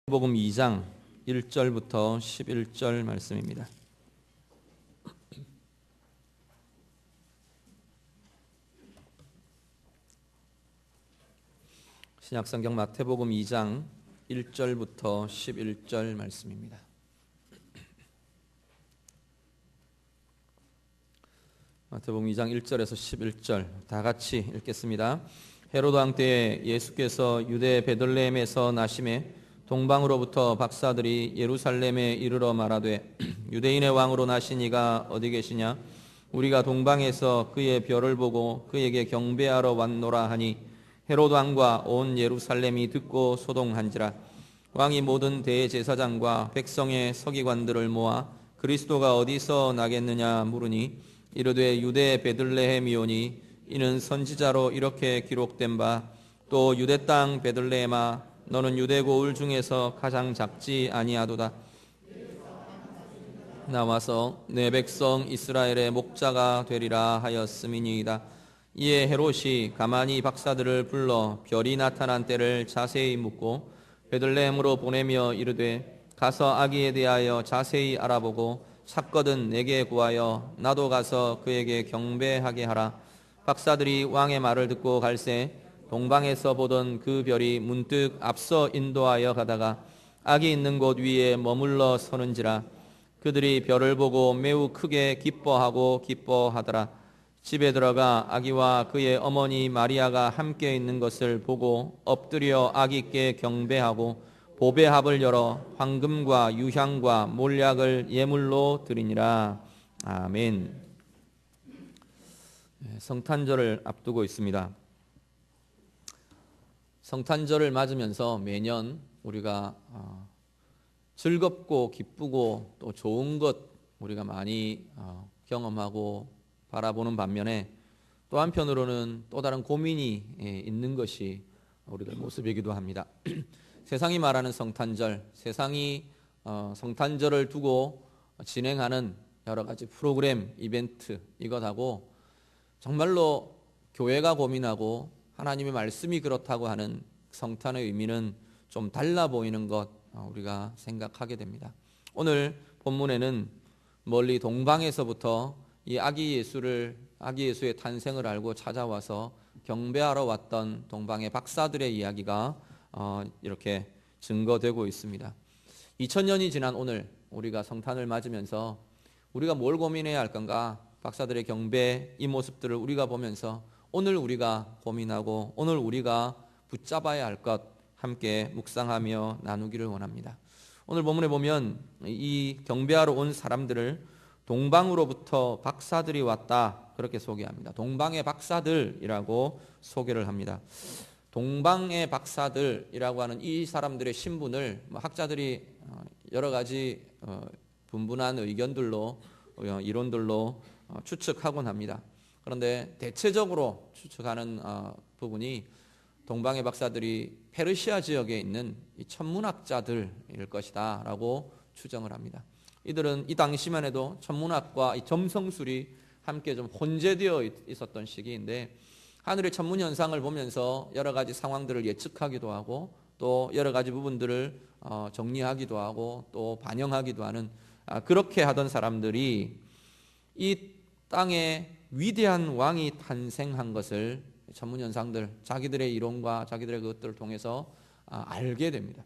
마태복음 2장 1절부터 11절 말씀입니다. 신약성경 마태복음 2장 1절부터 11절 말씀입니다. 마태복음 2장 1절에서 11절 다 같이 읽겠습니다. 헤로드 왕 때에 예수께서 유대 베들레헴에서 나심에 동방으로부터 박사들이 예루살렘에 이르러 말하되 유대인의 왕으로 나신 이가 어디 계시냐? 우리가 동방에서 그의 별을 보고 그에게 경배하러 왔노라 하니 헤로드 왕과 온 예루살렘이 듣고 소동한지라. 왕이 모든 대제사장과 백성의 서기관들을 모아 그리스도가 어디서 나겠느냐 물으니 이르되 유대 베들레헴이오니 이는 선지자로 이렇게 기록된 바 또 유대 땅 베들레헴아 너는 유대 고을 중에서 가장 작지 아니하도다. 나와서 내 백성 이스라엘의 목자가 되리라 하였음이니이다. 이에 헤롯이 가만히 박사들을 불러 별이 나타난 때를 자세히 묻고 베들레헴으로 보내며 이르되 가서 아기에 대하여 자세히 알아보고 찾거든 내게 구하여 나도 가서 그에게 경배하게 하라. 박사들이 왕의 말을 듣고 갈새 동방에서 보던 그 별이 문득 앞서 인도하여 가다가 아기 있는 곳 위에 머물러 서는지라. 그들이 별을 보고 매우 크게 기뻐하더라. 집에 들어가 아기와 그의 어머니 마리아가 함께 있는 것을 보고 엎드려 아기께 경배하고 보배합을 열어 황금과 유향과 몰약을 예물로 드리니라. 아멘. 성탄절을 앞두고 있습니다. 성탄절을 맞으면서 매년 우리가 즐겁고 기쁘고 또 좋은 것 우리가 많이 경험하고 바라보는 반면에 또 한편으로는 또 다른 고민이 있는 것이 우리들 모습이기도 합니다. 세상이 말하는 성탄절, 세상이 성탄절을 두고 진행하는 여러 가지 프로그램, 이벤트 이것하고 정말로 교회가 고민하고 하나님의 말씀이 그렇다고 하는 성탄의 의미는 좀 달라 보이는 것 우리가 생각하게 됩니다. 오늘 본문에는 멀리 동방에서부터 이 아기 예수의 탄생을 알고 찾아와서 경배하러 왔던 동방의 박사들의 이야기가 이렇게 증거되고 있습니다. 2000년이 지난 오늘 우리가 성탄을 맞으면서 우리가 뭘 고민해야 할 건가? 박사들의 경배 이 모습들을 우리가 보면서 오늘 우리가 고민하고 오늘 우리가 붙잡아야 할 것 함께 묵상하며 나누기를 원합니다. 오늘 본문에 보면 이 경배하러 온 사람들을 동방으로부터 박사들이 왔다 그렇게 소개합니다. 동방의 박사들이라고 소개를 합니다. 동방의 박사들이라고 하는 이 사람들의 신분을 학자들이 여러 가지 분분한 의견들로 이론들로 추측하곤 합니다. 그런데 대체적으로 추측하는 부분이 동방의 박사들이 페르시아 지역에 있는 이 천문학자들일 것이다 라고 추정을 합니다. 이들은 이 당시만 해도 천문학과 이 점성술이 함께 좀 혼재되어 있었던 시기인데 하늘의 천문 현상을 보면서 여러 가지 상황들을 예측하기도 하고 또 여러 가지 부분들을 정리하기도 하고 또 반영하기도 하는 그렇게 하던 사람들이 이 땅에 위대한 왕이 탄생한 것을 천문현상들 자기들의 이론과 자기들의 그것들을 통해서 알게 됩니다.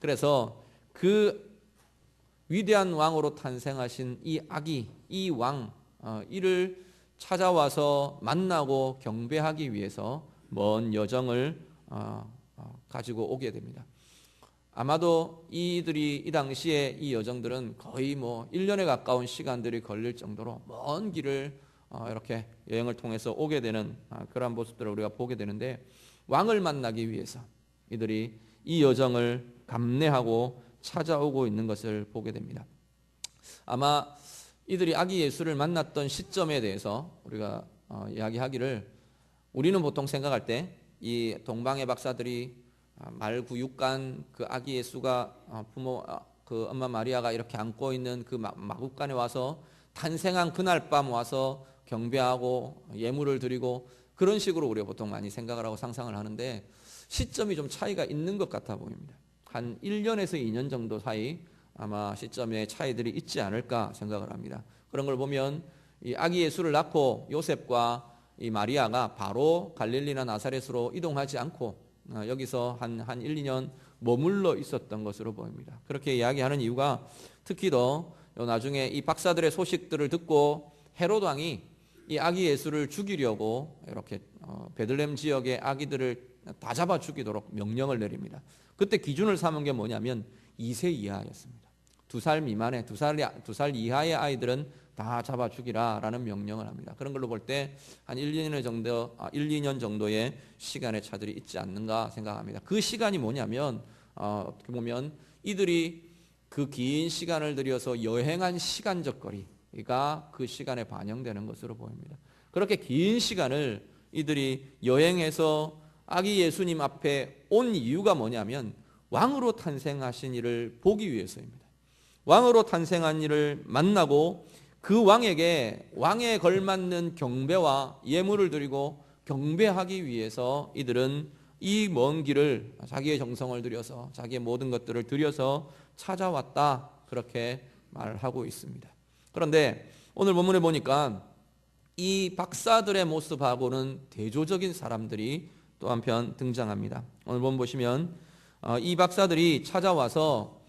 그래서 그 위대한 왕으로 탄생하신 이 아기, 이 왕, 이를 찾아와서 만나고 경배하기 위해서 먼 여정을 가지고 오게 됩니다. 아마도 이들이 이 당시에 이 여정들은 거의 1년에 가까운 시간들이 걸릴 정도로 먼 길을 이렇게 여행을 통해서 오게 되는 그런 모습들을 우리가 보게 되는데 왕을 만나기 위해서 이들이 이 여정을 감내하고 찾아오고 있는 것을 보게 됩니다. 아마 이들이 아기 예수를 만났던 시점에 대해서 우리가 이야기하기를 우리는 보통 생각할 때 이 동방의 박사들이 말구육간 그 아기 예수가 부모 그 엄마 마리아가 이렇게 안고 있는 그 마구간에 와서 탄생한 그날 밤 와서 경배하고 예물을 드리고 그런 식으로 우리가 보통 많이 생각을 하고 상상을 하는데 시점이 좀 차이가 있는 것 같아 보입니다. 한 1년에서 2년 정도 사이 아마 시점의 차이들이 있지 않을까 생각을 합니다. 그런 걸 보면 이 아기 예수를 낳고 요셉과 이 마리아가 바로 갈릴리나 나사렛으로 이동하지 않고 여기서 한 1, 2년 머물러 있었던 것으로 보입니다. 그렇게 이야기하는 이유가 특히 더 나중에 이 박사들의 소식들을 듣고 헤롯 왕이 이 아기 예수를 죽이려고 이렇게 베들레헴 지역의 아기들을 다 잡아 죽이도록 명령을 내립니다. 그때 기준을 삼은 게 뭐냐면 2세 이하였습니다. 2살 미만의 2살 이하의 아이들은 다 잡아 죽이라라는 명령을 합니다. 그런 걸로 볼 때 한 1, 2년 정도의 시간의 차들이 있지 않는가 생각합니다. 그 시간이 뭐냐면 어떻게 보면 이들이 그 긴 시간을 들여서 여행한 시간적 거리가 그 시간에 반영되는 것으로 보입니다. 그렇게 긴 시간을 이들이 여행해서 아기 예수님 앞에 온 이유가 뭐냐면 왕으로 탄생하신 이를 보기 위해서입니다. 왕으로 탄생한 이를 만나고 그 왕에게 왕에 걸맞는 경배와 예물을 드리고 경배하기 위해서 이들은 이 먼 길을 자기의 정성을 들여서 자기의 모든 것들을 들여서 찾아왔다, 그렇게 말하고 있습니다. 그런데 오늘 본문에 보니까 이 박사들의 모습하고는 대조적인 사람들이 또 한편 등장합니다. 오늘 본문 보시면 이 박사들이 찾아와서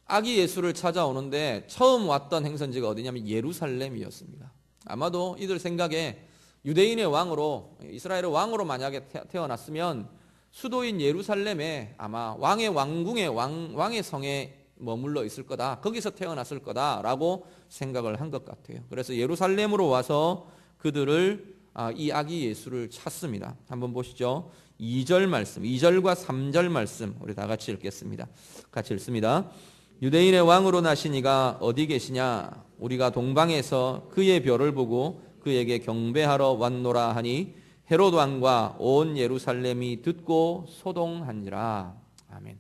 아기 예수를 찾아오는데 처음 왔던 행선지가 어디냐면 예루살렘이었습니다. 아마도 이들 생각에 유대인의 왕으로, 이스라엘의 왕으로 만약에 태어났으면 수도인 예루살렘에 아마 왕의 왕궁에 왕의 성에 머물러 있을 거다, 거기서 태어났을 거다라고 생각을 한 것 같아요. 그래서 예루살렘으로 와서 그들을 이 아기 예수를 찾습니다. 한번 보시죠. 2절 말씀, 2절과 3절 말씀 우리 다 같이 읽겠습니다. 같이 읽습니다. 유대인의 왕으로 나신 이가 어디 계시냐? 우리가 동방에서 그의 별을 보고 그에게 경배하러 왔노라 하니 헤롯 왕과 온 예루살렘이 듣고 소동하니라. 아멘.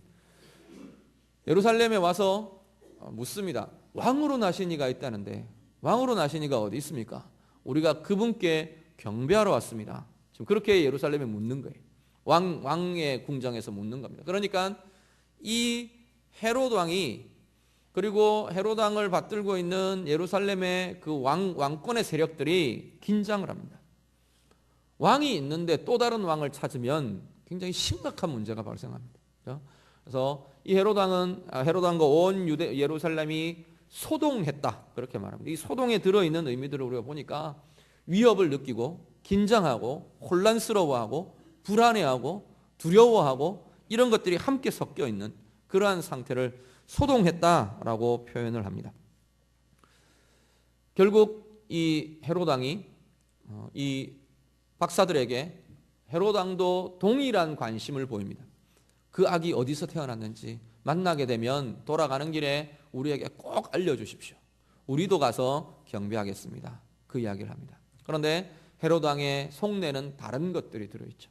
예루살렘에 와서 묻습니다. 왕으로 나신 이가 있다는데 왕으로 나신 이가 어디 있습니까? 우리가 그분께 경배하러 왔습니다. 지금 그렇게 예루살렘에 묻는 거예요. 왕의 궁정에서 묻는 겁니다. 그러니까 이 헤롯 왕이, 그리고 헤롯 왕을 받들고 있는 예루살렘의 그 왕권의 세력들이 긴장을 합니다. 왕이 있는데 또 다른 왕을 찾으면 굉장히 심각한 문제가 발생합니다. 그래서 이 헤롯 왕과 온 예루살렘이 소동했다, 그렇게 말합니다. 이 소동에 들어있는 의미들을 우리가 보니까 위협을 느끼고 긴장하고 혼란스러워하고 불안해하고 두려워하고 이런 것들이 함께 섞여 있는 그러한 상태를 소동했다라고 표현을 합니다. 결국 이 헤롯 왕이 이 박사들에게 헤롯 왕도 동일한 관심을 보입니다. 그 아기 어디서 태어났는지 만나게 되면 돌아가는 길에 우리에게 꼭 알려주십시오. 우리도 가서 경배하겠습니다. 그 이야기를 합니다. 그런데 헤롯 왕의 속내는 다른 것들이 들어있죠.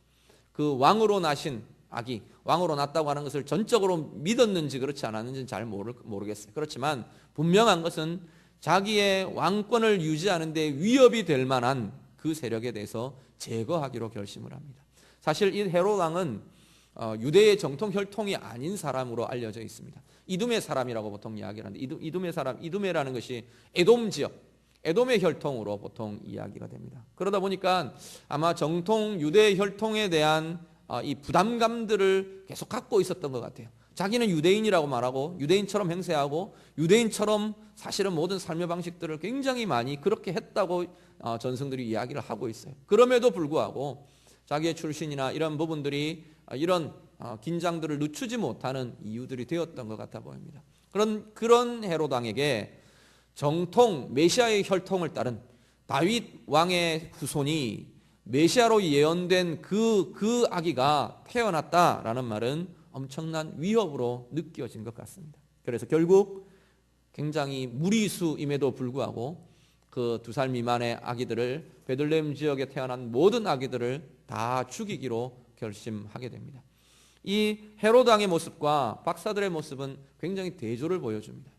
그 왕으로 나신 아기, 왕으로 났다고 하는 것을 전적으로 믿었는지 그렇지 않았는지는 잘 모르겠어요. 그렇지만 분명한 것은 자기의 왕권을 유지하는 데 위협이 될 만한 그 세력에 대해서 제거하기로 결심을 합니다. 사실 이 헤롯 왕은 유대의 정통 혈통이 아닌 사람으로 알려져 있습니다. 이두메 사람이라고 보통 이야기를 하는데, 이두메 사람, 이두메라는 것이 에돔 지역, 에돔의 혈통으로 보통 이야기가 됩니다. 그러다 보니까 아마 정통 유대 혈통에 대한 이 부담감들을 계속 갖고 있었던 것 같아요. 자기는 유대인이라고 말하고 유대인처럼 행세하고 유대인처럼 사실은 모든 삶의 방식들을 굉장히 많이 그렇게 했다고 전승들이 이야기를 하고 있어요. 그럼에도 불구하고 자기의 출신이나 이런 부분들이 이런 긴장들을 늦추지 못하는 이유들이 되었던 것 같아 보입니다. 그런 헤롯 왕에게 정통 메시아의 혈통을 따른 다윗 왕의 후손이 메시아로 예언된 그 아기가 태어났다라는 말은 엄청난 위협으로 느껴진 것 같습니다. 그래서 결국 굉장히 무리수임에도 불구하고 그 2살 미만의 아기들을, 베들레헴 지역에 태어난 모든 아기들을 다 죽이기로 결심하게 됩니다. 이 헤롯 왕의 모습과 박사들의 모습은 굉장히 대조를 보여줍니다.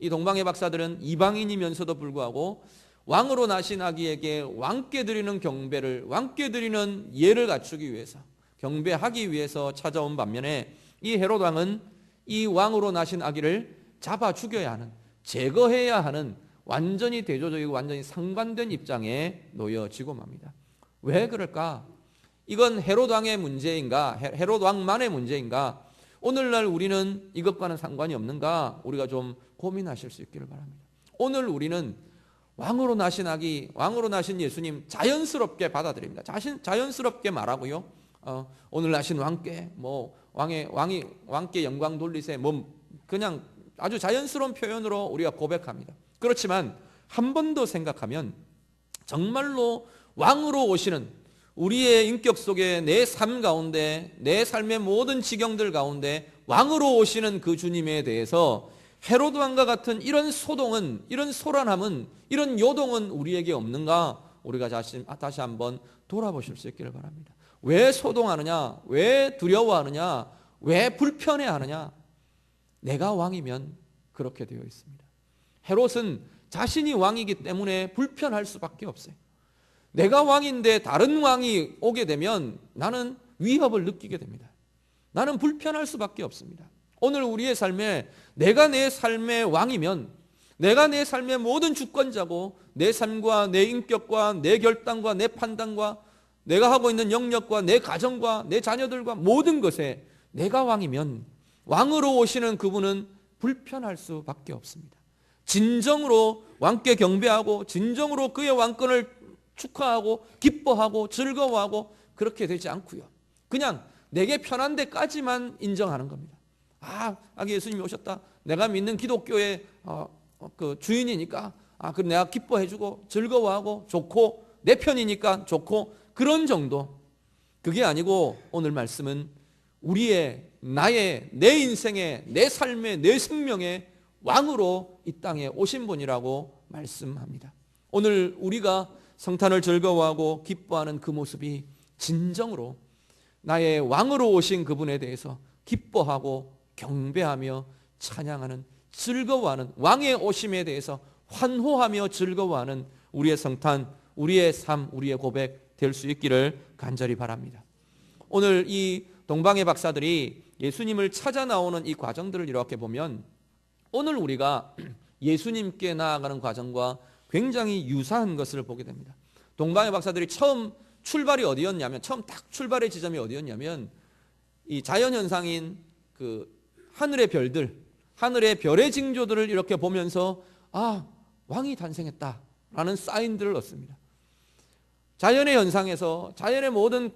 이 동방의 박사들은 이방인이면서도 불구하고 왕으로 나신 아기에게 왕께 드리는 경배를, 왕께 드리는 예를 갖추기 위해서, 경배하기 위해서 찾아온 반면에 이 헤롯 왕은 이 왕으로 나신 아기를 잡아 죽여야 하는, 제거해야 하는 완전히 대조적이고 완전히 상반된 입장에 놓여지고 맙니다. 왜 그럴까? 이건 헤롯 왕의 문제인가? 헤롯 왕만의 문제인가? 오늘날 우리는 이것과는 상관이 없는가? 우리가 좀 고민하실 수 있기를 바랍니다. 오늘 우리는 왕으로 나신 아기, 왕으로 나신 예수님 자연스럽게 받아들입니다. 자연스럽게 말하고요. 오늘 나신 왕께 왕께 영광 돌리세, 그냥 아주 자연스러운 표현으로 우리가 고백합니다. 그렇지만 한 번 더 생각하면 정말로 왕으로 오시는, 우리의 인격 속에 내 삶 가운데, 내 삶의 모든 지경들 가운데 왕으로 오시는 그 주님에 대해서 헤롯 왕과 같은 이런 소동은, 이런 소란함은, 이런 요동은 우리에게 없는가? 우리가 다시 한번 돌아보실 수 있기를 바랍니다. 왜 소동하느냐? 왜 두려워하느냐? 왜 불편해하느냐? 내가 왕이면 그렇게 되어 있습니다. 헤롯은 자신이 왕이기 때문에 불편할 수밖에 없어요. 내가 왕인데 다른 왕이 오게 되면 나는 위협을 느끼게 됩니다. 나는 불편할 수밖에 없습니다. 오늘 우리의 삶에 내가 내 삶의 왕이면, 내가 내 삶의 모든 주권자고, 내 삶과 내 인격과 내 결단과 내 판단과 내가 하고 있는 영역과 내 가정과 내 자녀들과 모든 것에 내가 왕이면 왕으로 오시는 그분은 불편할 수밖에 없습니다. 진정으로 왕께 경배하고 진정으로 그의 왕권을 축하하고 기뻐하고 즐거워하고 그렇게 되지 않고요. 그냥 내게 편한 데까지만 인정하는 겁니다. 아기 예수님이 오셨다. 내가 믿는 기독교의 그 주인이니까 그럼 내가 기뻐해주고 즐거워하고 좋고 내 편이니까 좋고 그런 정도. 그게 아니고 오늘 말씀은 우리의 나의 내 인생의 내 삶의 내 생명의 왕으로 이 땅에 오신 분이라고 말씀합니다. 오늘 우리가 성탄을 즐거워하고 기뻐하는 그 모습이 진정으로 나의 왕으로 오신 그분에 대해서 기뻐하고 경배하며 찬양하는, 즐거워하는, 왕의 오심에 대해서 환호하며 즐거워하는 우리의 성탄, 우리의 삶, 우리의 고백 될 수 있기를 간절히 바랍니다. 오늘 이 동방의 박사들이 예수님을 찾아 나오는 이 과정들을 이렇게 보면 오늘 우리가 예수님께 나아가는 과정과 굉장히 유사한 것을 보게 됩니다. 동방의 박사들이 처음 출발이 어디였냐면, 처음 딱 출발의 지점이 어디였냐면 이 자연현상인 그 하늘의 별들, 하늘의 별의 징조들을 이렇게 보면서 왕이 탄생했다라는 사인들을 얻습니다. 자연의 현상에서, 자연의 모든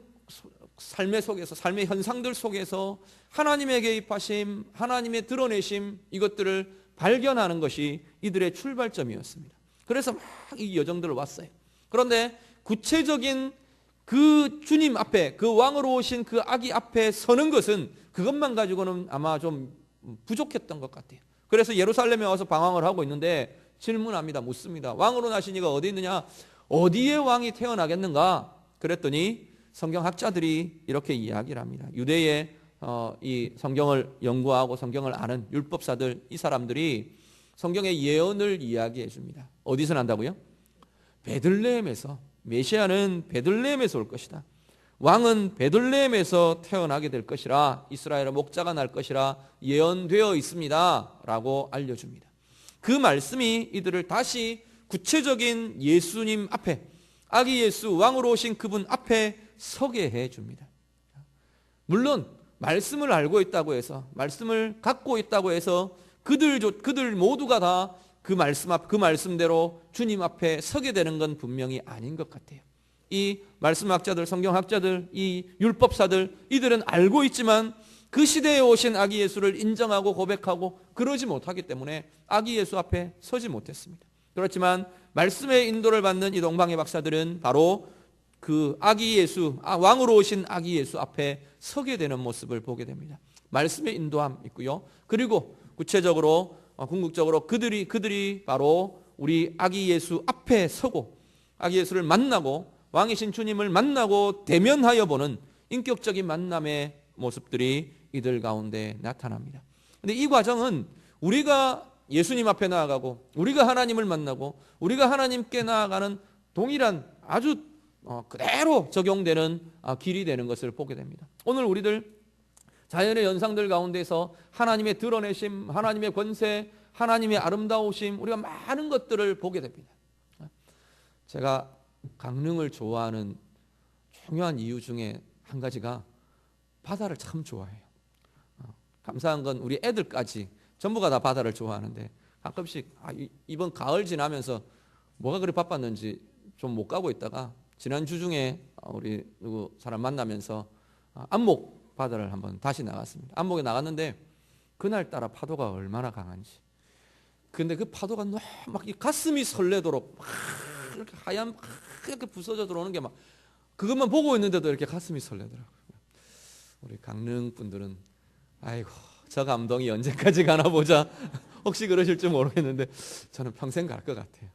삶의 속에서, 삶의 현상들 속에서 하나님의 개입하심, 하나님의 드러내심, 이것들을 발견하는 것이 이들의 출발점이었습니다. 그래서 막 이 여정들을 왔어요. 그런데 구체적인 그 주님 앞에, 그 왕으로 오신 그 아기 앞에 서는 것은 그것만 가지고는 아마 좀 부족했던 것 같아요. 그래서 예루살렘에 와서 방황을 하고 있는데 질문합니다. 묻습니다. 왕으로 나신 이가 어디 있느냐? 어디에 왕이 태어나겠는가? 그랬더니 성경학자들이 이렇게 이야기를 합니다. 유대의 이 성경을 연구하고 성경을 아는 율법사들, 이 사람들이 성경의 예언을 이야기해 줍니다. 어디서 난다고요? 베들레헴에서. 메시아는 베들레헴에서 올 것이다. 왕은 베들레헴에서 태어나게 될 것이라, 이스라엘의 목자가 날 것이라 예언되어 있습니다 라고 알려줍니다. 그 말씀이 이들을 다시 구체적인 예수님 앞에, 아기 예수 왕으로 오신 그분 앞에 서게 해줍니다. 물론 말씀을 알고 있다고 해서, 말씀을 갖고 있다고 해서 그들 모두가 다 그 말씀대로 주님 앞에 서게 되는 건 분명히 아닌 것 같아요. 이 말씀학자들, 성경학자들, 이 율법사들, 이들은 알고 있지만 그 시대에 오신 아기 예수를 인정하고 고백하고 그러지 못하기 때문에 아기 예수 앞에 서지 못했습니다. 그렇지만 말씀의 인도를 받는 이 동방의 박사들은 바로 그 아기 예수, 왕으로 오신 아기 예수 앞에 서게 되는 모습을 보게 됩니다. 말씀의 인도함 있고요. 그리고 구체적으로 궁극적으로 그들이 바로 우리 아기 예수 앞에 서고 아기 예수를 만나고 왕이신 주님을 만나고 대면하여 보는 인격적인 만남의 모습들이 이들 가운데 나타납니다. 그런데 이 과정은 우리가 예수님 앞에 나아가고 우리가 하나님을 만나고 우리가 하나님께 나아가는 동일한 아주 그대로 적용되는 길이 되는 것을 보게 됩니다. 오늘 우리들 자연의 현상들 가운데서 하나님의 드러내심, 하나님의 권세, 하나님의 아름다우심, 우리가 많은 것들을 보게 됩니다. 제가 강릉을 좋아하는 중요한 이유 중에 한 가지가 바다를 참 좋아해요. 감사한 건 우리 애들까지 전부가 다 바다를 좋아하는데 가끔씩 이번 가을 지나면서 뭐가 그리 바빴는지 좀 못 가고 있다가 지난주 중에 우리 누구 사람 만나면서 안목 바다를 한번 다시 나갔습니다. 안목에 나갔는데 그날따라 파도가 얼마나 강한지. 근데 그 파도가 너무 막 가슴이 설레도록 막 이렇게 하얀 이렇게 부서져 들어오는 게 막 그것만 보고 있는데도 이렇게 가슴이 설레더라고요. 우리 강릉 분들은 아이고 저 감동이 언제까지 가나 보자 혹시 그러실지 모르겠는데 저는 평생 갈 것 같아요.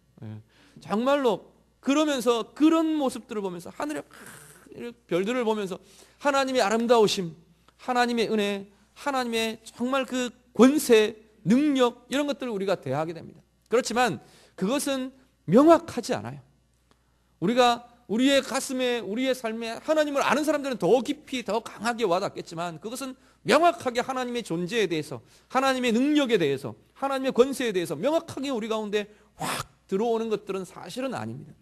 정말로 그러면서 그런 모습들을 보면서 하늘의 별들을 보면서 하나님의 아름다우심, 하나님의 은혜, 하나님의 정말 그 권세, 능력 이런 것들을 우리가 대하게 됩니다. 그렇지만 그것은 명확하지 않아요. 우리가 우리의 가슴에 우리의 삶에 하나님을 아는 사람들은 더 깊이 더 강하게 와닿겠지만 그것은 명확하게 하나님의 존재에 대해서 하나님의 능력에 대해서 하나님의 권세에 대해서 명확하게 우리 가운데 확 들어오는 것들은 사실은 아닙니다.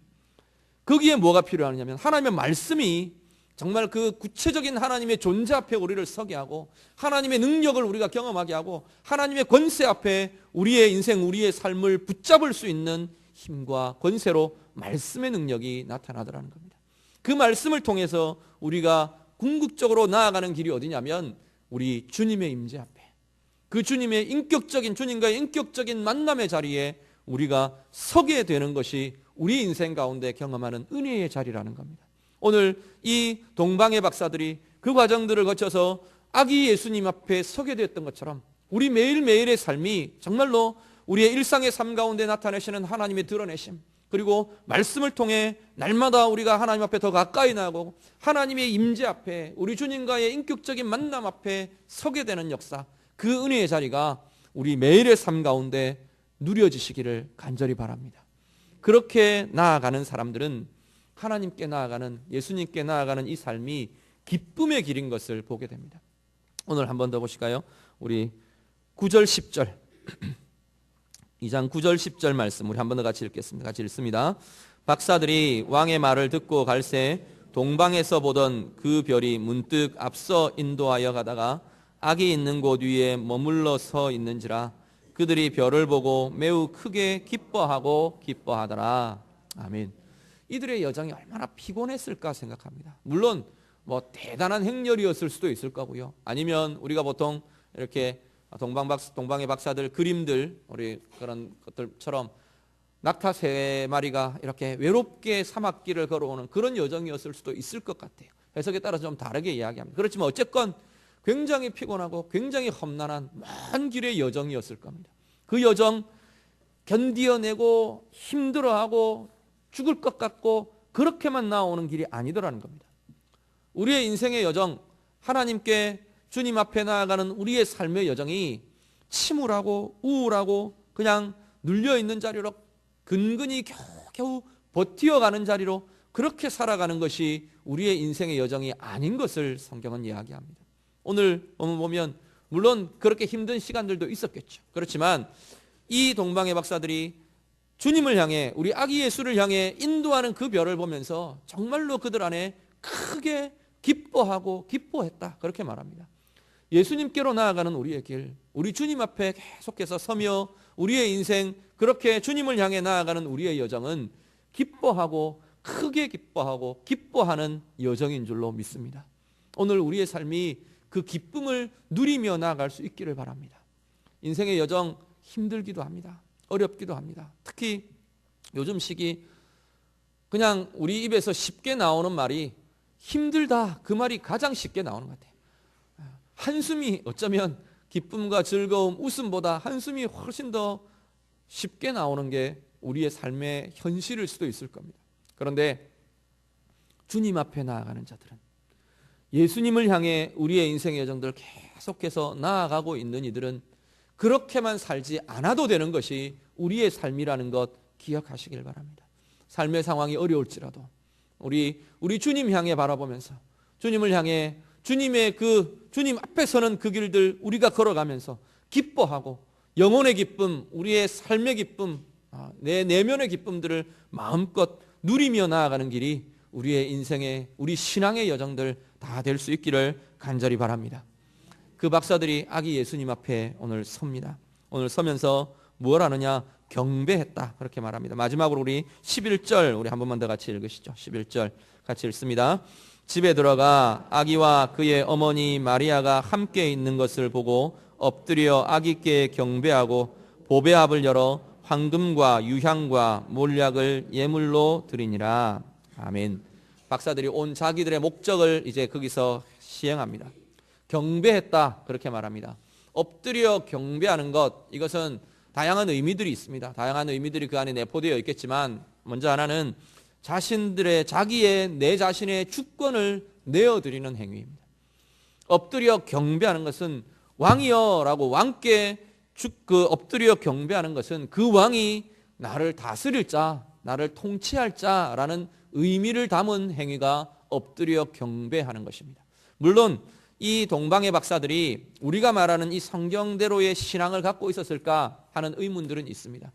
거기에 뭐가 필요하냐면 하나님의 말씀이 정말 그 구체적인 하나님의 존재 앞에 우리를 서게 하고 하나님의 능력을 우리가 경험하게 하고 하나님의 권세 앞에 우리의 인생 우리의 삶을 붙잡을 수 있는 힘과 권세로 말씀의 능력이 나타나더라는 겁니다. 그 말씀을 통해서 우리가 궁극적으로 나아가는 길이 어디냐면 우리 주님의 임재 앞에 그 주님의 인격적인 주님과의 인격적인 만남의 자리에 우리가 서게 되는 것이 우리 인생 가운데 경험하는 은혜의 자리라는 겁니다. 오늘 이 동방의 박사들이 그 과정들을 거쳐서 아기 예수님 앞에 서게 되었던 것처럼 우리 매일매일의 삶이 정말로 우리의 일상의 삶 가운데 나타내시는 하나님의 드러내심 그리고 말씀을 통해 날마다 우리가 하나님 앞에 더 가까이 나고 하나님의 임재 앞에 우리 주님과의 인격적인 만남 앞에 서게 되는 역사 그 은혜의 자리가 우리 매일의 삶 가운데 누려지시기를 간절히 바랍니다. 그렇게 나아가는 사람들은 하나님께 나아가는 예수님께 나아가는 이 삶이 기쁨의 길인 것을 보게 됩니다. 오늘 한 번 더 보실까요? 우리 9절 10절 2장 9절 10절 말씀 우리 한 번 더 같이 읽겠습니다. 같이 읽습니다. 박사들이 왕의 말을 듣고 갈새 동방에서 보던 그 별이 문득 앞서 인도하여 가다가 악이 있는 곳 위에 머물러 서 있는지라 그들이 별을 보고 매우 크게 기뻐하더라. 아멘. 이들의 여정이 얼마나 피곤했을까 생각합니다. 물론 뭐 대단한 행렬이었을 수도 있을 거고요. 아니면 우리가 보통 이렇게 동방의 박사들 그림들 우리 그런 것들처럼 낙타 3마리가 이렇게 외롭게 사막길을 걸어오는 그런 여정이었을 수도 있을 것 같아요. 해석에 따라서 좀 다르게 이야기합니다. 그렇지만 어쨌건 굉장히 피곤하고 굉장히 험난한 먼 길의 여정이었을 겁니다. 그 여정 견디어내고 힘들어하고 죽을 것 같고 그렇게만 나오는 길이 아니더라는 겁니다. 우리의 인생의 여정, 하나님께 주님 앞에 나아가는 우리의 삶의 여정이 침울하고 우울하고 그냥 눌려있는 자리로 근근히 겨우 버티어가는 자리로 그렇게 살아가는 것이 우리의 인생의 여정이 아닌 것을 성경은 이야기합니다. 오늘 보면 물론 그렇게 힘든 시간들도 있었겠죠. 그렇지만 이 동방의 박사들이 주님을 향해 우리 아기 예수를 향해 인도하는 그 별을 보면서 정말로 그들 안에 크게 기뻐하고 기뻐했다 그렇게 말합니다. 예수님께로 나아가는 우리의 길, 우리 주님 앞에 계속해서 서며 우리의 인생 그렇게 주님을 향해 나아가는 우리의 여정은 기뻐하고 크게 기뻐하고 기뻐하는 여정인 줄로 믿습니다. 오늘 우리의 삶이 그 기쁨을 누리며 나아갈 수 있기를 바랍니다. 인생의 여정 힘들기도 합니다. 어렵기도 합니다. 특히 요즘 시기 그냥 우리 입에서 쉽게 나오는 말이 힘들다 그 말이 가장 쉽게 나오는 것 같아요. 한숨이 어쩌면 기쁨과 즐거움, 웃음보다 한숨이 훨씬 더 쉽게 나오는 게 우리의 삶의 현실일 수도 있을 겁니다. 그런데 주님 앞에 나아가는 자들은 예수님을 향해 우리의 인생의 여정들을 계속해서 나아가고 있는 이들은 그렇게만 살지 않아도 되는 것이 우리의 삶이라는 것 기억하시길 바랍니다. 삶의 상황이 어려울지라도 우리 주님 향해 바라보면서 주님을 향해 주님의 그 주님 앞에 서는 그 길들 우리가 걸어가면서 기뻐하고 영혼의 기쁨, 우리의 삶의 기쁨, 내 내면의 기쁨들을 마음껏 누리며 나아가는 길이 우리의 인생의, 우리 신앙의 여정들 다 될 수 있기를 간절히 바랍니다. 그 박사들이 아기 예수님 앞에 오늘 섭니다. 오늘 서면서 무엇 하느냐? 경배했다, 그렇게 말합니다. 마지막으로 우리 11절 우리 한 번만 더 같이 읽으시죠. 11절 같이 읽습니다. 집에 들어가 아기와 그의 어머니 마리아가 함께 있는 것을 보고 엎드려 아기께 경배하고 보배압을 열어 황금과 유향과 몰약을 예물로 드리니라. 아멘. 박사들이 온 자기들의 목적을 이제 거기서 시행합니다. 경배했다, 그렇게 말합니다. 엎드려 경배하는 것, 이것은 다양한 의미들이 있습니다. 다양한 의미들이 그 안에 내포되어 있겠지만 먼저 하나는 자기의 내 자신의 주권을 내어드리는 행위입니다. 엎드려 경배하는 것은 왕이여라고 왕께 엎드려 경배하는 것은 그 왕이 나를 다스릴 자, 나를 통치할 자라는 의미를 담은 행위가 엎드려 경배하는 것입니다. 물론 이 동방의 박사들이 우리가 말하는 이 성경대로의 신앙을 갖고 있었을까 하는 의문들은 있습니다.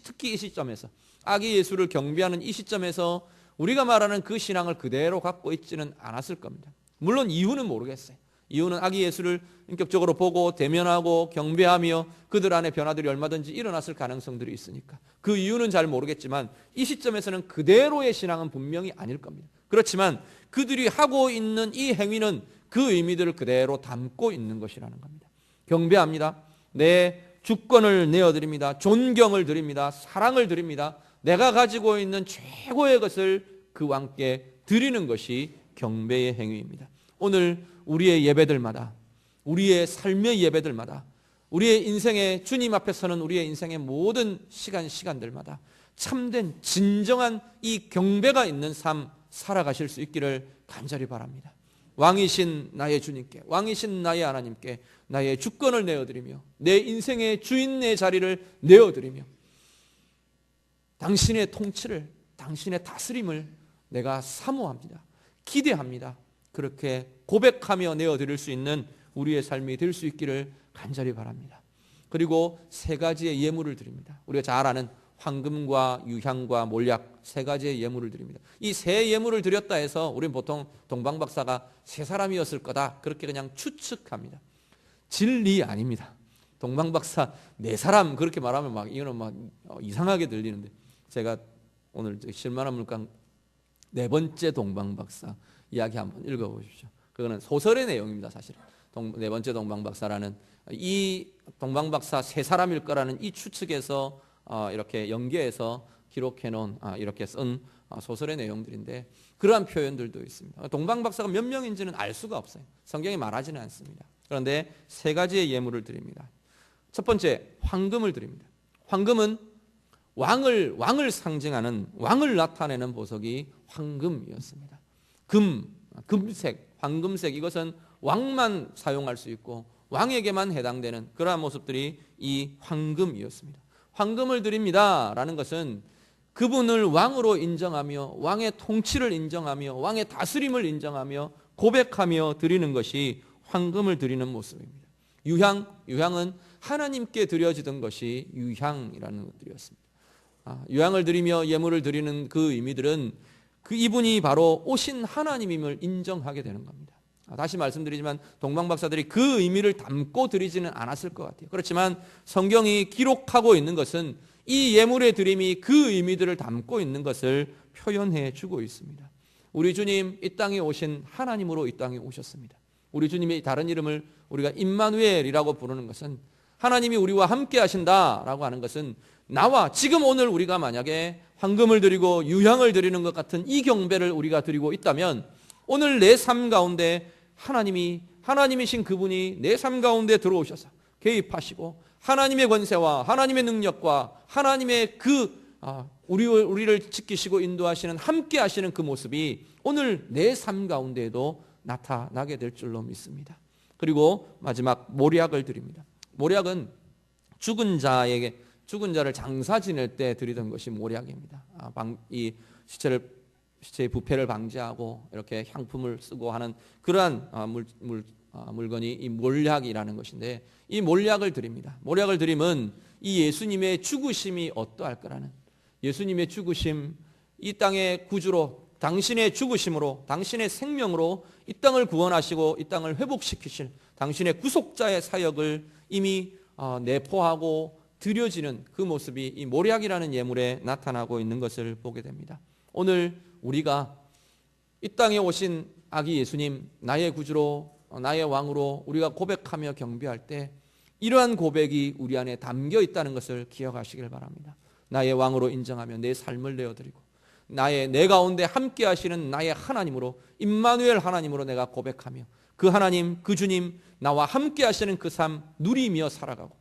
특히 이 시점에서 아기 예수를 경배하는 이 시점에서 우리가 말하는 그 신앙을 그대로 갖고 있지는 않았을 겁니다. 물론 이유는 모르겠어요. 이유는 아기 예수를 인격적으로 보고 대면하고 경배하며 그들 안에 변화들이 얼마든지 일어났을 가능성들이 있으니까 그 이유는 잘 모르겠지만 이 시점에서는 그대로의 신앙은 분명히 아닐 겁니다. 그렇지만 그들이 하고 있는 이 행위는 그 의미들을 그대로 담고 있는 것이라는 겁니다. 경배합니다. 내 주권을 내어드립니다. 존경을 드립니다. 사랑을 드립니다. 내가 가지고 있는 최고의 것을 그 왕께 드리는 것이 경배의 행위입니다. 오늘 우리의 예배들마다, 우리의 삶의 예배들마다, 우리의 인생의 주님 앞에 서는 우리의 인생의 모든 시간들마다 참된 진정한 이 경배가 있는 삶 살아가실 수 있기를 간절히 바랍니다. 왕이신 나의 주님께, 왕이신 나의 하나님께 나의 주권을 내어드리며 내 인생의 주인의 자리를 내어드리며 당신의 통치를, 당신의 다스림을 내가 사모합니다. 기대합니다. 그렇게 고백하며 내어드릴 수 있는 우리의 삶이 될 수 있기를 간절히 바랍니다. 그리고 세 가지의 예물을 드립니다. 우리가 잘 아는 황금과 유향과 몰약 세 가지의 예물을 드립니다. 이 세 예물을 드렸다 해서 우리는 보통 동방박사가 세 사람이었을 거다, 그렇게 그냥 추측합니다. 진리 아닙니다. 동방박사 네 사람 그렇게 말하면 이거는 이상하게 들리는데, 제가 오늘 실만한 물감 네 번째 동방박사 이야기 한번 읽어보십시오. 그거는 소설의 내용입니다. 사실은 네 번째 동방박사라는 이 동방박사 세 사람일 거라는 이 추측에서 이렇게 연계해서 기록해 놓은 이렇게 쓴 소설의 내용들인데 그러한 표현들도 있습니다. 동방박사가 몇 명인지는 알 수가 없어요. 성경이 말하지는 않습니다. 그런데 세 가지의 예물을 드립니다. 첫 번째, 황금을 드립니다. 황금은 왕을 상징하는, 왕을 나타내는 보석이 황금이었습니다. 금색, 황금색, 이것은 왕만 사용할 수 있고 왕에게만 해당되는 그러한 모습들이 이 황금이었습니다. 황금을 드립니다 라는 것은 그분을 왕으로 인정하며 왕의 통치를 인정하며 왕의 다스림을 인정하며 고백하며 드리는 것이 황금을 드리는 모습입니다. 유향은 하나님께 드려지던 것이 유향이라는 것들이었습니다. 유향을 드리며 예물을 드리는 그 의미들은 이분이 바로 오신 하나님임을 인정하게 되는 겁니다. 다시 말씀드리지만 동방박사들이 그 의미를 담고 드리지는 않았을 것 같아요. 그렇지만 성경이 기록하고 있는 것은 이 예물의 드림이 그 의미들을 담고 있는 것을 표현해 주고 있습니다. 우리 주님 이 땅에 오신 하나님으로 이 땅에 오셨습니다. 우리 주님의 다른 이름을 우리가 임마누엘이라고 부르는 것은 하나님이 우리와 함께 하신다라고 하는 것은 나와 지금 오늘 우리가 만약에 황금을 드리고 유향을 드리는 것 같은 이 경배를 우리가 드리고 있다면 오늘 내 삶 가운데 하나님이신 그분이 내 삶 가운데 들어오셔서 개입하시고 하나님의 권세와 하나님의 능력과 하나님의 우리를 지키시고 인도하시는 함께 하시는 그 모습이 오늘 내 삶 가운데에도 나타나게 될 줄로 믿습니다. 그리고 마지막 몰약을 드립니다. 몰약은 죽은 자를 장사 지낼 때 드리던 것이 몰약입니다. 이 시체의 부패를 방지하고 이렇게 향품을 쓰고 하는 그러한 물건이 이 몰약이라는 것인데, 이 몰약을 드립니다. 몰약을 드리면 이 예수님의 죽으심이 어떠할 거라는, 예수님의 죽으심, 이 땅의 구주로, 당신의 죽으심으로, 당신의 생명으로 이 땅을 구원하시고 이 땅을 회복시키실 당신의 구속자의 사역을 이미 내포하고 드려지는 그 모습이 이 몰약이라는 예물에 나타나고 있는 것을 보게 됩니다. 오늘 우리가 이 땅에 오신 아기 예수님, 나의 구주로, 나의 왕으로 우리가 고백하며 경배할 때 이러한 고백이 우리 안에 담겨 있다는 것을 기억하시길 바랍니다. 나의 왕으로 인정하며 내 삶을 내어드리고, 내 가운데 함께 하시는 나의 하나님으로, 임마누엘 하나님으로 내가 고백하며 그 하나님, 그 주님, 나와 함께 하시는 그 삶 누리며 살아가고,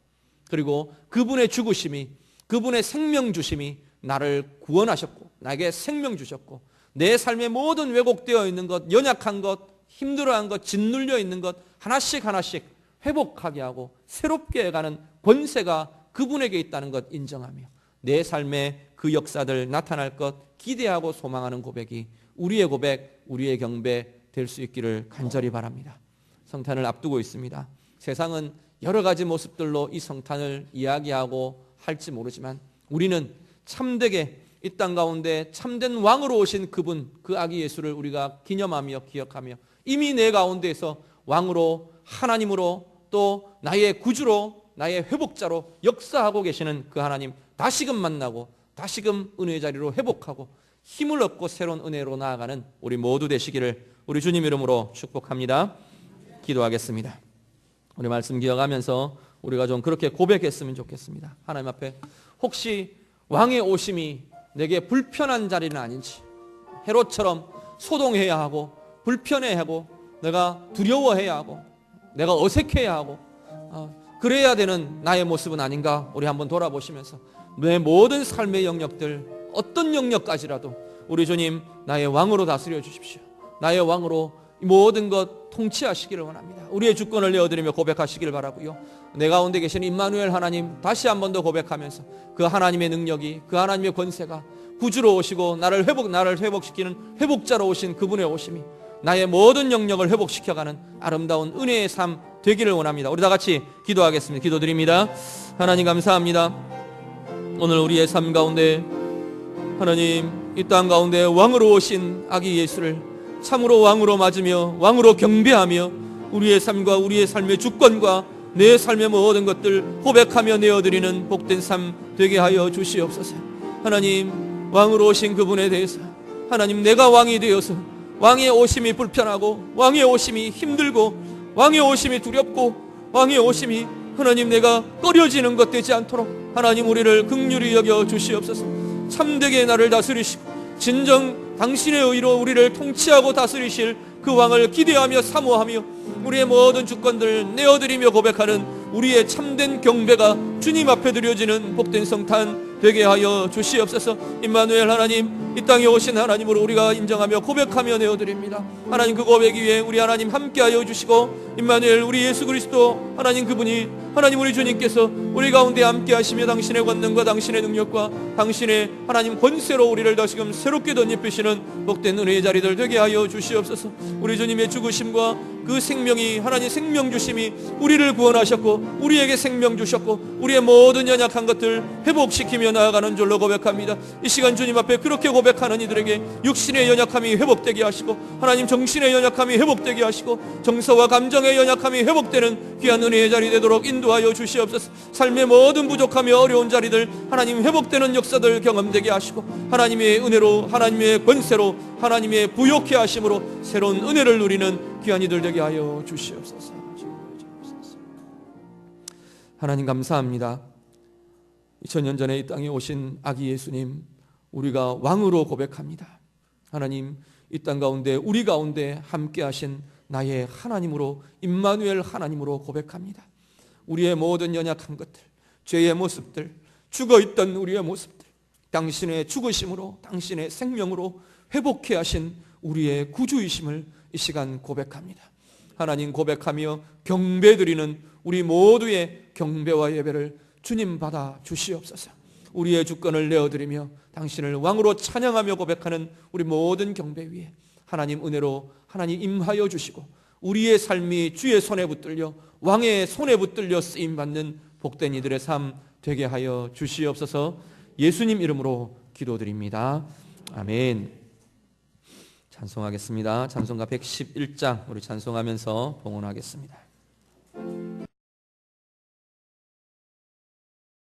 그리고 그분의 죽으심이, 그분의 생명 주심이 나를 구원하셨고 나에게 생명 주셨고, 내 삶의 모든 왜곡되어 있는 것, 연약한 것, 힘들어한 것, 짓눌려 있는 것 하나씩 하나씩 회복하게 하고 새롭게 해가는 권세가 그분에게 있다는 것 인정하며 내 삶에 그 역사들 나타날 것 기대하고 소망하는 고백이 우리의 고백, 우리의 경배 될 수 있기를 간절히 바랍니다. 성탄을 앞두고 있습니다. 세상은 여러 가지 모습들로 이 성탄을 이야기하고 할지 모르지만 우리는 참되게 이 땅 가운데 참된 왕으로 오신 그분, 그 아기 예수를 우리가 기념하며 기억하며 이미 내 가운데에서 왕으로, 하나님으로, 또 나의 구주로, 나의 회복자로 역사하고 계시는 그 하나님 다시금 만나고 다시금 은혜의 자리로 회복하고 힘을 얻고 새로운 은혜로 나아가는 우리 모두 되시기를 우리 주님 이름으로 축복합니다. 기도하겠습니다. 우리 말씀 기억하면서 우리가 좀 그렇게 고백했으면 좋겠습니다. 하나님 앞에 혹시 왕의 오심이 내게 불편한 자리는 아닌지, 헤롯처럼 소동해야 하고 불편해하고 내가 두려워해야 하고 내가 어색해야 하고 그래야 되는 나의 모습은 아닌가, 우리 한번 돌아보시면서 내 모든 삶의 영역들, 어떤 영역까지라도 우리 주님 나의 왕으로 다스려 주십시오. 나의 왕으로 모든 것 통치하시기를 원합니다. 우리의 주권을 내어드리며 고백하시기를 바라고요. 내 가운데 계신 임마누엘 하나님 다시 한 번 더 고백하면서 그 하나님의 능력이, 그 하나님의 권세가 구주로 오시고 나를 회복시키는 회복자로 오신 그분의 오심이 나의 모든 영역을 회복시켜가는 아름다운 은혜의 삶 되기를 원합니다. 우리 다 같이 기도하겠습니다. 기도드립니다. 하나님 감사합니다. 오늘 우리의 삶 가운데 하나님 이 땅 가운데 왕으로 오신 아기 예수를 참으로 왕으로 맞으며 왕으로 경배하며 우리의 삶과 우리의 삶의 주권과 내 삶의 모든 것들 고백하며 내어드리는 복된 삶 되게 하여 주시옵소서. 하나님 왕으로 오신 그분에 대해서 하나님 내가 왕이 되어서 왕의 오심이 불편하고 왕의 오심이 힘들고 왕의 오심이 두렵고 왕의 오심이 하나님 내가 꺼려지는 것 되지 않도록 하나님 우리를 긍휼히 여겨 주시옵소서. 참되게 나를 다스리시고 진정 당신의 의로 우리를 통치하고 다스리실 그 왕을 기대하며 사모하며 우리의 모든 주권들 내어드리며 고백하는 우리의 참된 경배가 주님 앞에 드려지는 복된 성탄 되게 하여 주시옵소서. 임마누엘 하나님, 이 땅에 오신 하나님으로 우리가 인정하며 고백하며 내어드립니다. 하나님 그 고백 위에 우리 하나님 함께하여 주시고 임마누엘 우리 예수 그리스도 하나님 그분이 하나님 우리 주님께서 우리 가운데 함께하시며 당신의 권능과 당신의 능력과 당신의 하나님 권세로 우리를 다시금 새롭게 덧입히시는 복된 은혜의 자리들 되게 하여 주시옵소서. 우리 주님의 죽으심과 그 생명이 하나님 생명 주심이 우리를 구원하셨고 우리에게 생명 주셨고 우리의 모든 연약한 것들 회복시키며 나아가는 줄로 고백합니다. 이 시간 주님 앞에 그렇게 고백하는 이들에게 육신의 연약함이 회복되게 하시고 하나님 정신의 연약함이 회복되게 하시고 정서와 감정의 연약함이 회복되는 귀한 은혜의 자리 되도록 인도하여 주시옵소서. 삶의 모든 부족함이 어려운 자리들 하나님 회복되는 역사들 경험되게 하시고 하나님의 은혜로 하나님의 권세로 하나님의 부욕케 하심으로 새로운 은혜를 누리는 귀한 이들 되게 하여 주시옵소서. 하나님 감사합니다. 2000년 전에 이 땅에 오신 아기 예수님 우리가 왕으로 고백합니다. 하나님 이 땅 가운데 우리 가운데 함께 하신 나의 하나님으로 임마누엘 하나님으로 고백합니다. 우리의 모든 연약한 것들, 죄의 모습들, 죽어있던 우리의 모습들 당신의 죽으심으로 당신의 생명으로 회복케 하신 우리의 구주이심을 이 시간 고백합니다. 하나님 고백하며 경배드리는 우리 모두의 경배와 예배를 주님 받아 주시옵소서. 우리의 주권을 내어드리며 당신을 왕으로 찬양하며 고백하는 우리 모든 경배 위에 하나님 은혜로 하나님 임하여 주시고 우리의 삶이 주의 손에 붙들려 왕의 손에 붙들려 쓰임받는 복된 이들의 삶 되게 하여 주시옵소서. 예수님 이름으로 기도드립니다. 아멘. 찬송하겠습니다. 찬송가 111장 우리 찬송하면서 봉헌하겠습니다.